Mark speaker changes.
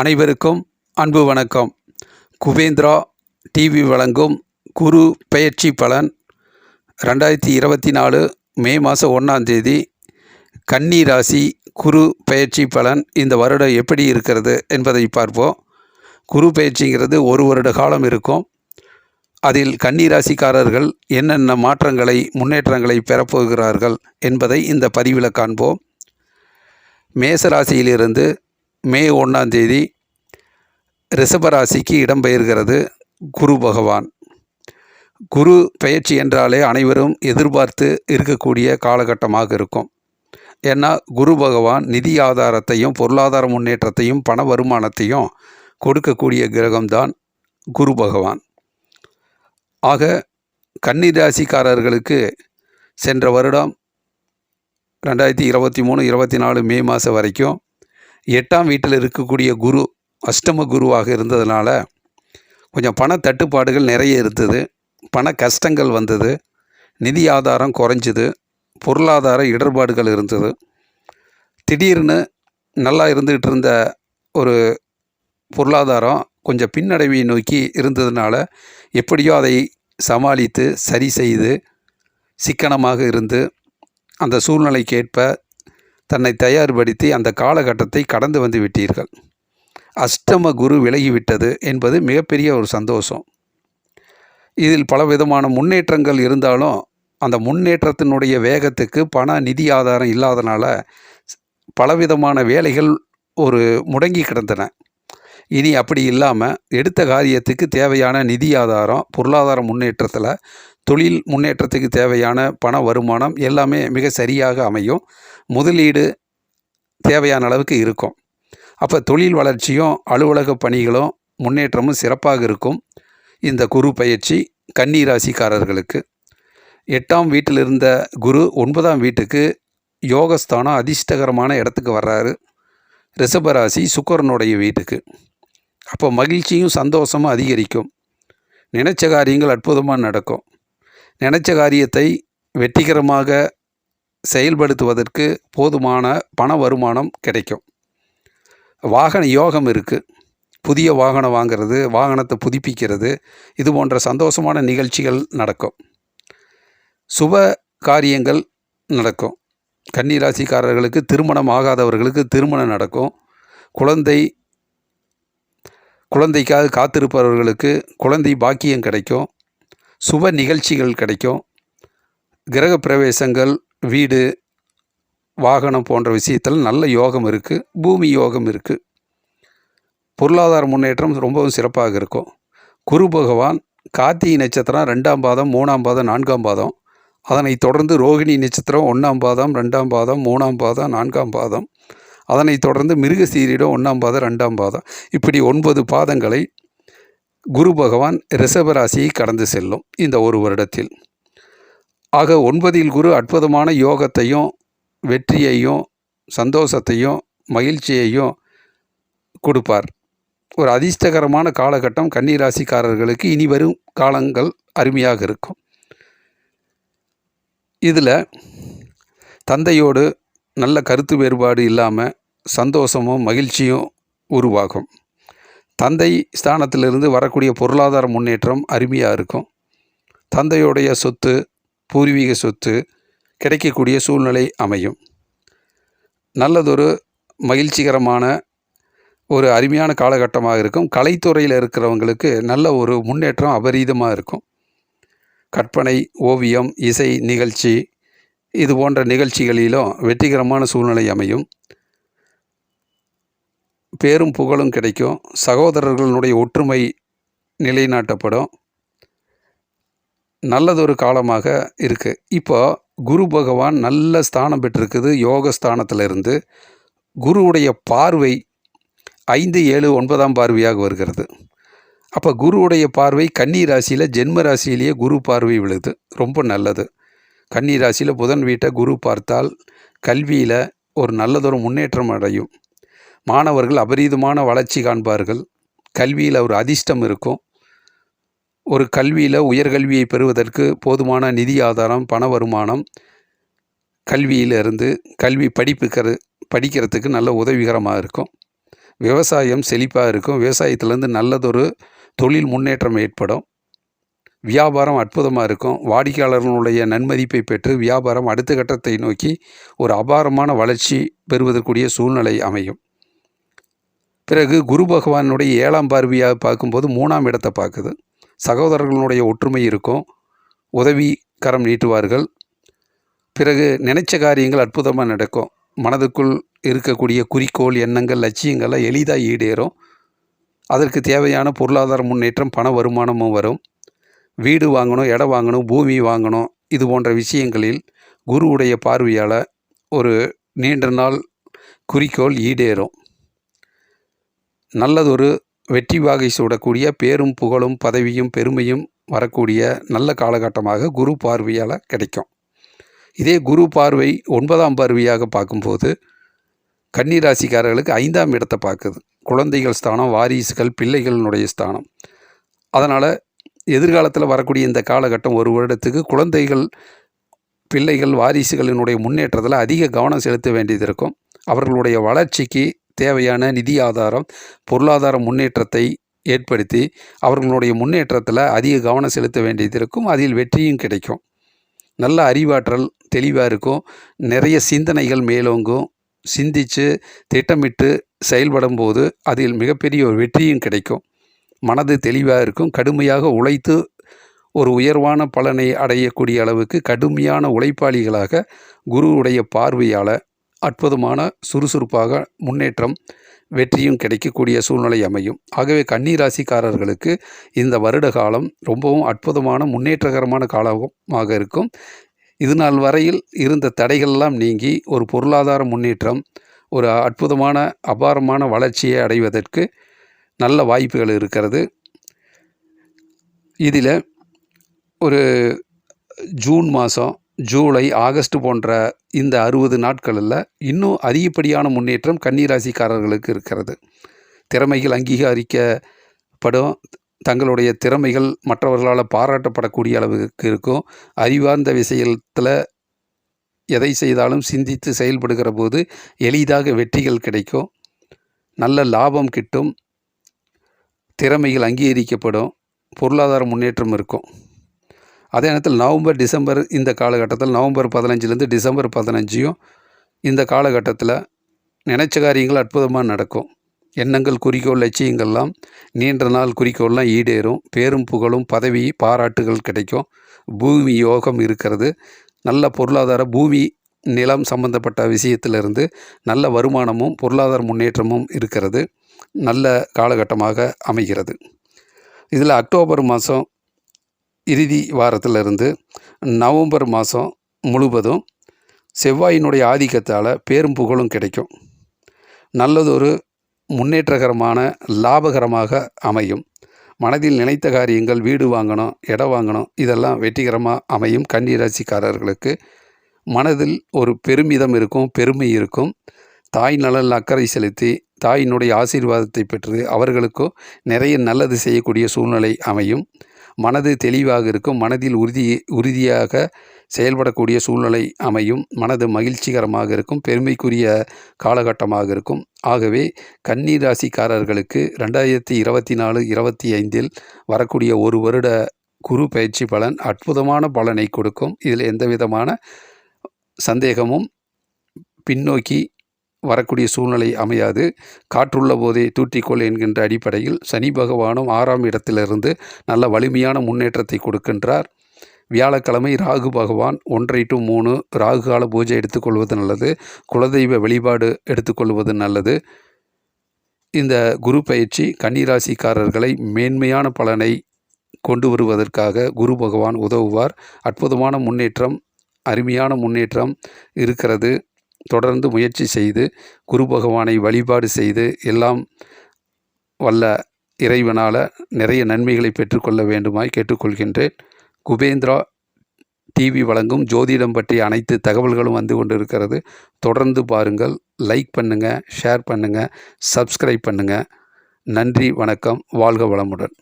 Speaker 1: அனைவருக்கும் அன்பு வணக்கம். குபேந்திரா டிவி வழங்கும் குரு பெயர்ச்சி பலன் 2024 மே மாதம் 1ஆம் தேதி கன்னி ராசி குரு பெயர்ச்சி பலன் இந்த வருடம் எப்படி இருக்கிறது என்பதை பார்ப்போம். குரு பெயர்ச்சிங்கிறது ஒரு வருட காலம் இருக்கும். அதில் கன்னி ராசிக்காரர்கள் என்னென்ன மாற்றங்களை முன்னேற்றங்களை பெறப்போகிறார்கள் என்பதை இந்த பதிவில் காண்போம். மேச ராசியிலிருந்து மே 1ஆம் தேதி ரிஷபராசிக்கு இடம்பெயர்கிறது குரு பகவான். குரு பெயர்ச்சி என்றாலே அனைவரும் எதிர்பார்த்து இருக்கக்கூடிய காலகட்டமாக இருக்கும். ஏன்னா குரு பகவான் நிதி ஆதாரத்தையும் பொருளாதார முன்னேற்றத்தையும் பண வருமானத்தையும் கொடுக்கக்கூடிய கிரகம்தான் குரு பகவான். ஆக கன்னி ராசிக்காரர்களுக்கு சென்ற வருடம் 2023-24 மே மாதம் வரைக்கும் 8ஆம் வீட்டில் இருக்கக்கூடிய குரு அஷ்டம குருவாக இருந்ததுனால கொஞ்சம் பண தட்டுப்பாடுகள் நிறைய இருந்தது. பண கஷ்டங்கள் வந்தது. நிதி ஆதாரம் குறைஞ்சிது. பொருளாதார இடர்பாடுகள் இருந்தது. திடீர்னு நல்லா இருந்துகிட்டு இருந்த ஒரு பொருளாதாரம் கொஞ்சம் பின்னடைவை நோக்கி இருந்ததுனால எப்படியோ அதை சமாளித்து சரி செய்து சிக்கனமாக இருந்து அந்த சூழ்நிலைக்கேற்ப தன்னை தயார்படுத்தி அந்த காலகட்டத்தை கடந்து வந்து விட்டீர்கள். அஷ்டம குரு விலகிவிட்டது என்பது மிகப்பெரிய ஒரு சந்தோஷம். இதில் பலவிதமான முன்னேற்றங்கள் இருந்தாலும் அந்த முன்னேற்றத்தினுடைய வேகத்துக்கு பண நிதி ஆதாரம் இல்லாதனால பலவிதமான வேலைகள் முடங்கி கிடந்தன. இனி அப்படி இல்லாமல் எடுத்த காரியத்துக்கு தேவையான நிதி ஆதாரம், பொருளாதார முன்னேற்றத்தில் தொழில் முன்னேற்றத்துக்கு தேவையான பண வருமானம் எல்லாமே மிக சரியாக அமையும். முதலீடு தேவையான அளவுக்கு இருக்கும். அப்போ தொழில் வளர்ச்சியும் அலுவலக பணிகளும் முன்னேற்றமும் சிறப்பாக இருக்கும். இந்த குரு பயிற்சி கன்னி ராசிக்காரர்களுக்கு 8ஆம் வீட்டில் இருந்த குரு 9ஆம் வீட்டுக்கு யோகஸ்தானம் அதிர்ஷ்டகரமான இடத்துக்கு வர்றாரு. ரிஷபராசி சுக்கிரனுடைய வீட்டுக்கு. அப்போ மகிழ்ச்சியும் சந்தோஷமும் அதிகரிக்கும். நினைச்ச காரியங்கள் அற்புதமாக நடக்கும். நினைச்ச காரியத்தை வெற்றிகரமாக செயல்படுத்துவதற்கு போதுமான பண வருமானம் கிடைக்கும். வாகன யோகம் இருக்குது. புதிய வாகனம் வாங்கிறது, வாகனத்தை புதுப்பிக்கிறது, இது போன்ற சந்தோஷமான நிகழ்ச்சிகள் நடக்கும். சுப காரியங்கள் நடக்கும். கன்னி ராசிக்காரர்களுக்கு திருமணம் ஆகாதவர்களுக்கு திருமணம் நடக்கும். குழந்தைக்காக காத்திருப்பவர்களுக்கு குழந்தை பாக்கியம் கிடைக்கும். சுப நிகழ்ச்சிகள் கிடைக்கும். கிரக பிரவேசங்கள், வீடு, வாகனம் போன்ற விஷயத்தில் நல்ல யோகம் இருக்குது. பூமி யோகம் இருக்குது. பொருளாதார முன்னேற்றம் ரொம்பவும் சிறப்பாக இருக்கும். குரு பகவான் கார்த்திகை நட்சத்திரம் 2ஆம் பாதம், 3ஆம் பாதம், 4ஆம் பாதம், அதனைத் தொடர்ந்து ரோகிணி நட்சத்திரம் 1ஆம் பாதம், 2ஆம் பாதம், 3ஆம் பாதம், 4ஆம் பாதம், அதனைத் தொடர்ந்து மிருகசீரிடம் 1ஆம் பாதம், 2ஆம் பாதம், இப்படி 9 பாதங்களை குரு பகவான் ரிஷபராசியை கடந்து செல்லும் இந்த ஒரு வருடத்தில். ஆக 9இல் குரு அற்புதமான யோகத்தையும் வெற்றியையும் சந்தோஷத்தையும் மகிழ்ச்சியையும் கொடுப்பார். ஒரு அதிர்ஷ்டகரமான காலகட்டம் கன்னி ராசிக்காரர்களுக்கு இனி வரும் காலங்கள் அருமையாக இருக்கும். இதில் தந்தையோடு நல்ல கருத்து வேறுபாடு இல்லாமல் சந்தோஷமும் மகிழ்ச்சியும் உருவாகும். தந்தை ஸ்தானத்திலிருந்து வரக்கூடிய பொருளாதார முன்னேற்றம் அருமையாக இருக்கும். தந்தையுடைய சொத்து, பூர்வீக சொத்து கிடைக்கக்கூடிய சூழ்நிலை அமையும். நல்லதொரு மகிழ்ச்சிகரமான ஒரு அருமையான காலகட்டமாக இருக்கும். கலைத்துறையில் இருக்கிறவங்களுக்கு நல்ல ஒரு முன்னேற்றம் அபரீதமாக இருக்கும். கற்பனை, ஓவியம், இசை நிகழ்ச்சி, இது போன்ற நிகழ்ச்சிகளிலும் வெற்றிகரமான சூழ்நிலை அமையும். பேரும் புகழும் கிடைக்கும். சகோதரர்களுடைய ஒற்றுமை நிலைநாட்டப்படும். நல்லதொரு காலமாக இருக்குது. இப்போ குரு பகவான் நல்ல ஸ்தானம் பெற்றிருக்குது. யோகஸ்தானத்திலிருந்து குருவுடைய பார்வை 5, 7, 9ஆம் பார்வையாக வருகிறது. அப்போ குருவுடைய பார்வை கன்னி ராசியில் ஜென்ம ராசியிலேயே குரு பார்வை விழுது. ரொம்ப நல்லது. கன்னி ராசியில் புதன் வீட்டை குரு பார்த்தால் கல்வியில் ஒரு நல்லதொரு முன்னேற்றம் அடையும். மாணவர்கள் அபரீதமான வளர்ச்சி காண்பார்கள். கல்வியில் ஒரு அதிர்ஷ்டம் இருக்கும். ஒரு கல்வியில் உயர்கல்வியை பெறுவதற்கு போதுமான நிதி ஆதாரம், பண வருமானம் கல்வியிலிருந்து கல்வி படிக்கிறதுக்கு நல்ல உதவிகரமாக இருக்கும். விவசாயம் செழிப்பாக இருக்கும். விவசாயத்திலேருந்து நல்லதொரு தொழில் முன்னேற்றம் ஏற்படும். வியாபாரம் அற்புதமாக இருக்கும். வாடிக்கையாளர்களுடைய நன்மதிப்பை பெற்று வியாபாரம் அடுத்த கட்டத்தை நோக்கி ஒரு அபாரமான வளர்ச்சி பெறுவதற்குரிய சூழ்நிலை அமையும். பிறகு குரு பகவானுடைய 7ஆம் பார்வையாக பார்க்கும்போது 3ஆம் இடத்தை பார்க்குது. சகோதரர்களுடைய ஒற்றுமை இருக்கும். உதவி கரம் நீட்டுவார்கள். பிறகு நினைச்ச காரியங்கள் அற்புதமாக நடக்கும். மனதுக்குள் இருக்கக்கூடிய குறிக்கோள், எண்ணங்கள், லட்சியங்கள்லாம் எளிதாக ஈடேறும். அதற்கு தேவையான பொருளாதார முன்னேற்றம், பண வருமானமும் வரும். வீடு வாங்கணும், இடம் வாங்கணும், பூமி வாங்கணும், இது போன்ற விஷயங்களில் குருவுடைய பார்வையால் ஒரு நீண்ட நாள் குறிக்கோள் ஈடேறும். நல்லதொரு வெற்றி வாகை சூடக்கூடிய பேரும் புகழும் பதவியும் பெருமையும் வரக்கூடிய நல்ல காலகட்டமாக குரு பார்வையால் கிடைக்கும். இதே குரு பார்வை 9ஆம் பார்வையாக பார்க்கும்போது கன்னிராசிக்காரர்களுக்கு 5ஆம் இடத்தை பார்க்குது. குழந்தைகள் ஸ்தானம், வாரிசுகள், பிள்ளைகளினுடைய ஸ்தானம். அதனால் எதிர்காலத்தில் வரக்கூடிய இந்த காலகட்டம் ஒரு வருடத்துக்கு குழந்தைகள், பிள்ளைகள், வாரிசுகளினுடைய முன்னேற்றத்தில் அதிக கவனம் செலுத்த வேண்டியது இருக்கும். அவர்களுடைய வளர்ச்சிக்கு தேவையான நிதி ஆதாரம், பொருளாதார முன்னேற்றத்தை ஏற்படுத்தி அவர்களுடைய முன்னேற்றத்தில் அதிக கவனம் செலுத்த வேண்டியது இருக்கும். அதில் வெற்றியும் கிடைக்கும். நல்ல அறிவாற்றல் தெளிவாக இருக்கும். நிறைய சிந்தனைகள் மேலோங்கும். சிந்தித்து திட்டமிட்டு செயல்படும் போது அதில் மிகப்பெரிய ஒரு வெற்றியும் கிடைக்கும். மனது தெளிவாக இருக்கும். கடுமையாக உழைத்து ஒரு உயர்வான பலனை அடையக்கூடிய அளவுக்கு கடுமையான உழைப்பாளிகளாக குருவுடைய பார்வையால் அற்புதமான சுறுசுறுப்பாக முன்னேற்றம், வெற்றியும் கிடைக்கக்கூடிய சூழ்நிலை அமையும். ஆகவே கன்னிராசிக்காரர்களுக்கு இந்த வருட காலம் ரொம்பவும் அற்புதமான முன்னேற்றகரமான காலமாக இருக்கும். இது நாள் வரையில் இருந்த தடைகளெல்லாம் நீங்கி ஒரு பொருளாதார முன்னேற்றம், ஒரு அற்புதமான அபாரமான வளர்ச்சியை அடைவதற்கு நல்ல வாய்ப்புகள் இருக்கிறது. இதில் ஒரு ஜூன் மாதம், ஜூலை, ஆகஸ்ட் போன்ற இந்த 60 நாட்களில் இன்னும் அதிகப்படியான முன்னேற்றம் கன்னிராசிக்காரர்களுக்கு இருக்கிறது. திறமைகள் அங்கீகரிக்கப்படும். தங்களுடைய திறமைகள் மற்றவர்களால் பாராட்டப்படக்கூடிய அளவுக்கு இருக்கும். அறிவார்ந்த விஷயத்தில் எதை செய்தாலும் சிந்தித்து செயல்படுகிற போது எளிதாக வெற்றிகள் கிடைக்கும். நல்ல லாபம் கிட்டும். திறமைகள் அங்கீகரிக்கப்படும். பொருளாதார முன்னேற்றம் இருக்கும். அதே நேரத்தில் நவம்பர், டிசம்பர் இந்த காலகட்டத்தில் நவம்பர் 15லேருந்து டிசம்பர் 15 இந்த காலகட்டத்தில் நினைச்ச காரியங்கள் அற்புதமாக நடக்கும். எண்ணங்கள், குறிக்கோள், லட்சியங்கள்லாம் நீண்ட நாள் குறிக்கோள்லாம் ஈடேறும். பேரும் புகழும் பதவி பாராட்டுகள் கிடைக்கும். பூமி யோகம் இருக்கிறது. நல்ல பொருளாதார பூமி நிலம் சம்பந்தப்பட்ட விஷயத்திலிருந்து நல்ல வருமானமும் பொருளாதார முன்னேற்றமும் இருக்கிறது. நல்ல காலகட்டமாக அமைகிறது. இதில் அக்டோபர் மாதம் இறுதி வாரத்திலிருந்து நவம்பர் மாதம் முழுவதும் செவ்வாயினுடைய ஆதிக்கத்தால் பேரும் புகழும் கிடைக்கும். நல்லதொரு முன்னேற்றகரமான லாபகரமாக அமையும். மனதில் நினைத்த காரியங்கள், வீடு வாங்கணும், இடம் வாங்கணும், இதெல்லாம் வெற்றிகரமாக அமையும். கன்னிராசிக்காரர்களுக்கு மனதில் ஒரு பெருமிதம் இருக்கும், பெருமை இருக்கும். தாய் நலனில் அக்கறை செலுத்தி தாயினுடைய ஆசீர்வாதத்தை பெற்று அவர்களுக்கும் நிறைய நல்லது செய்யக்கூடிய சூழ்நிலை அமையும். மனது தெளிவாக இருக்கும். மனதில் உறுதியாக செயல்படக்கூடிய சூழ்நிலை அமையும். மனது மகிழ்ச்சிகரமாக இருக்கும். பெருமைக்குரிய காலகட்டமாக இருக்கும். ஆகவே கன்னிராசிக்காரர்களுக்கு 2024-25 வரக்கூடிய ஒரு வருட குரு பயிற்சி பலன் அற்புதமான பலனை கொடுக்கும். இதில் எந்த விதமான சந்தேகமும் பின்னோக்கி வரக்கூடிய சூழ்நிலை அமையாது. காற்றுள்ள போதே தூற்றிக்கொள் என்கின்ற அடிப்படையில் சனி பகவானும் 6ஆம் இடத்திலிருந்து நல்ல வலிமையான முன்னேற்றத்தை கொடுக்கின்றார். வியாழக்கிழமை ராகு பகவான் 1 to 3 ராகு கால பூஜை எடுத்துக்கொள்வது நல்லது. குலதெய்வ வழிபாடு எடுத்துக்கொள்வது நல்லது. இந்த குரு பயிற்சி கன்னிராசிக்காரர்களை மேன்மையான பலனை கொண்டு வருவதற்காக குரு பகவான் உதவுவார். அற்புதமான முன்னேற்றம், அருமையான முன்னேற்றம் இருக்கிறது. தொடர்ந்து முயற்சி செய்து குரு பகவானை வழிபாடு செய்து எல்லாம் வல்ல இறைவனால் நிறைய நன்மைகளை பெற்றுக்கொள்ள வேண்டுமாய் கேட்டுக்கொள்கின்றேன். குபேந்திரா டிவி வழங்கும் ஜோதிடம் பற்றிய அனைத்து தகவல்களும் வந்து கொண்டிருக்கிறது. தொடர்ந்து பாருங்கள். லைக் பண்ணுங்கள், ஷேர் பண்ணுங்கள், சப்ஸ்கிரைப் பண்ணுங்கள். நன்றி, வணக்கம், வாழ்க வளமுடன்.